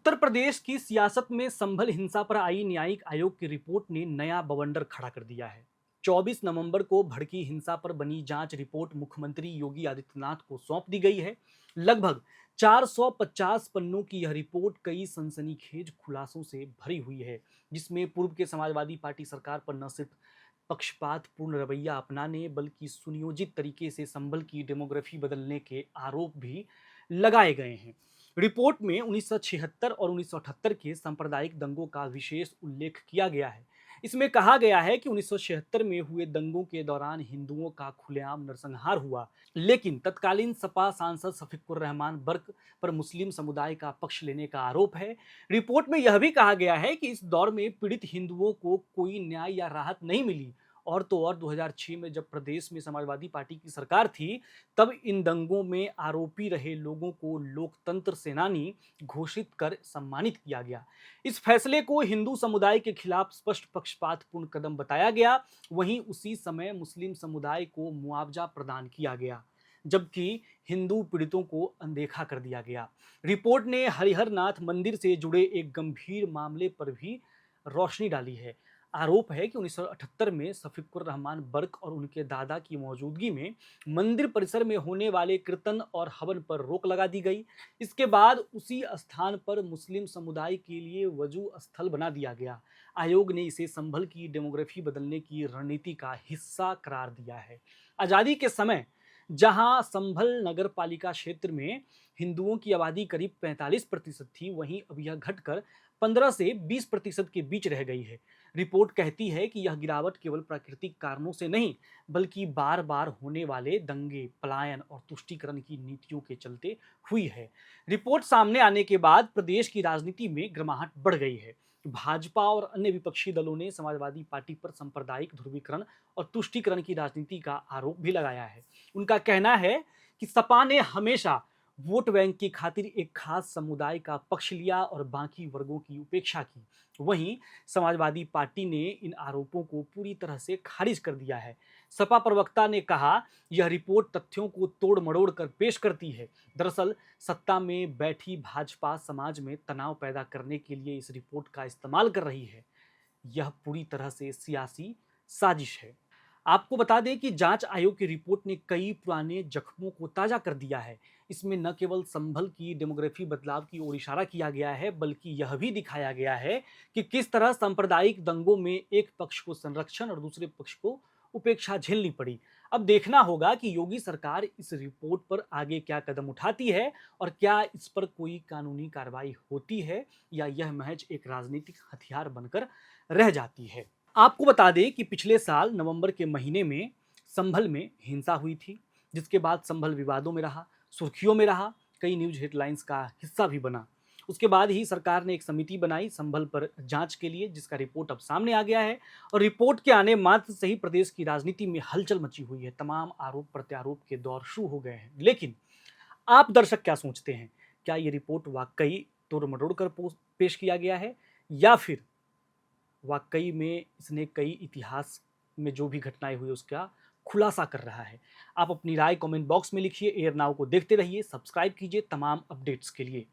उत्तर प्रदेश की सियासत में संभल हिंसा पर आई न्यायिक आयोग की रिपोर्ट ने नया बवंडर खड़ा कर दिया है। 24 नवंबर को भड़की हिंसा पर बनी जांच रिपोर्ट मुख्यमंत्री योगी आदित्यनाथ को सौंप दी गई है। लगभग 450 पन्नों की यह रिपोर्ट कई सनसनीखेज खुलासों से भरी हुई है, जिसमें पूर्व के समाजवादी पार्टी सरकार पर न सिर्फ पक्षपातपूर्ण रवैया अपनाने बल्कि सुनियोजित तरीके से संभल की डेमोग्राफी बदलने के आरोप भी लगाए गए हैं। रिपोर्ट में 1976 और 1978 के सांप्रदायिक दंगों का विशेष उल्लेख किया गया है। इसमें कहा गया है कि 1976 में हुए दंगों के दौरान हिंदुओं का खुलेआम नरसंहार हुआ, लेकिन तत्कालीन सपा सांसद शफीकुर रहमान बर्क पर मुस्लिम समुदाय का पक्ष लेने का आरोप है। रिपोर्ट में यह भी कहा गया है कि इस दौर में पीड़ित हिंदुओं को कोई न्याय या राहत नहीं मिली। और तो और 2006 में जब प्रदेश में समाजवादी पार्टी की सरकार थी, तब इन दंगों में आरोपी रहे लोगों को लोकतंत्र सेनानी घोषित कर सम्मानित किया गया। इस फैसले को हिंदू समुदाय के खिलाफ स्पष्ट पक्षपातपूर्ण कदम बताया गया। वहीं उसी समय मुस्लिम समुदाय को मुआवजा प्रदान किया गया, जबकि हिंदू पीड़ितों को अनदेखा कर दिया गया। रिपोर्ट ने हरिहर नाथ मंदिर से जुड़े एक गंभीर मामले पर भी रोशनी डाली है। आरोप है कि 1978 में शफीकुर रहमान बर्क और उनके दादा की मौजूदगी में मंदिर परिसर में होने वाले कीर्तन और हवन पर रोक लगा दी गई। इसके बाद उसी स्थान पर मुस्लिम समुदाय के लिए वजू स्थल बना दिया गया। आयोग ने इसे संभल की डेमोग्राफी बदलने की रणनीति का हिस्सा करार दिया है। आजादी के समय जहां संभल नगर पालिका क्षेत्र में हिंदुओं की आबादी करीब 45% थी, वहीं अब यह घटकर 15 से 20% के बीच रह गई है। रिपोर्ट कहती है कि यह गिरावट केवल प्राकृतिक कारणों से नहीं, बल्कि बार बार होने वाले दंगे, पलायन और तुष्टीकरण की नीतियों के चलते हुई है। रिपोर्ट सामने आने के बाद प्रदेश की राजनीति में गर्माहट बढ़ गई है। भाजपा और अन्य विपक्षी दलों ने समाजवादी पार्टी पर सांप्रदायिक ध्रुवीकरण और तुष्टीकरण की राजनीति का आरोप भी लगाया है। उनका कहना है कि सपा ने हमेशा वोट बैंक की खातिर एक खास समुदाय का पक्ष लिया और बाकी वर्गों की उपेक्षा की। वहीं समाजवादी पार्टी ने इन आरोपों को पूरी तरह से खारिज कर दिया है। सपा प्रवक्ता ने कहा, यह रिपोर्ट तथ्यों को तोड़ मरोड़ कर पेश करती है। दरअसल सत्ता में बैठी भाजपा समाज में तनाव पैदा करने के लिए इस रिपोर्ट का इस्तेमाल कर रही है। यह पूरी तरह से सियासी साजिश है। आपको बता दें कि जांच आयोग की रिपोर्ट ने कई पुराने जख्मों को ताजा कर दिया है। इसमें न केवल संभल की डेमोग्राफी बदलाव की ओर इशारा किया गया है, बल्कि यह भी दिखाया गया है कि किस तरह सांप्रदायिक दंगों में एक पक्ष को संरक्षण और दूसरे पक्ष को उपेक्षा झेलनी पड़ी। अब देखना होगा कि योगी सरकार इस रिपोर्ट पर आगे क्या कदम उठाती है और क्या इस पर कोई कानूनी कार्रवाई होती है या यह महज एक राजनीतिक हथियार बनकर रह जाती है। आपको बता दें कि पिछले साल नवंबर के महीने में संभल में हिंसा हुई थी, जिसके बाद संभल विवादों में रहा, सुर्खियों में रहा, कई न्यूज हेडलाइंस का हिस्सा भी बना। उसके बाद ही सरकार ने एक समिति बनाई संभल पर जांच के लिए, जिसका रिपोर्ट अब सामने आ गया है और रिपोर्ट के आने मात्र से ही प्रदेश की राजनीति में हलचल मची हुई है। तमाम आरोप प्रत्यारोप के दौर शुरू हो गए हैं। लेकिन आप दर्शक क्या सोचते हैं? क्या ये रिपोर्ट वाकई तोड़ मरोड़ कर पेश किया गया है या फिर वाकई में इसने कई इतिहास में जो भी घटनाएं हुई उसका खुलासा कर रहा है? आप अपनी राय कमेंट बॉक्स में लिखिए। एयर नाउ को देखते रहिए, सब्सक्राइब कीजिए तमाम अपडेट्स के लिए।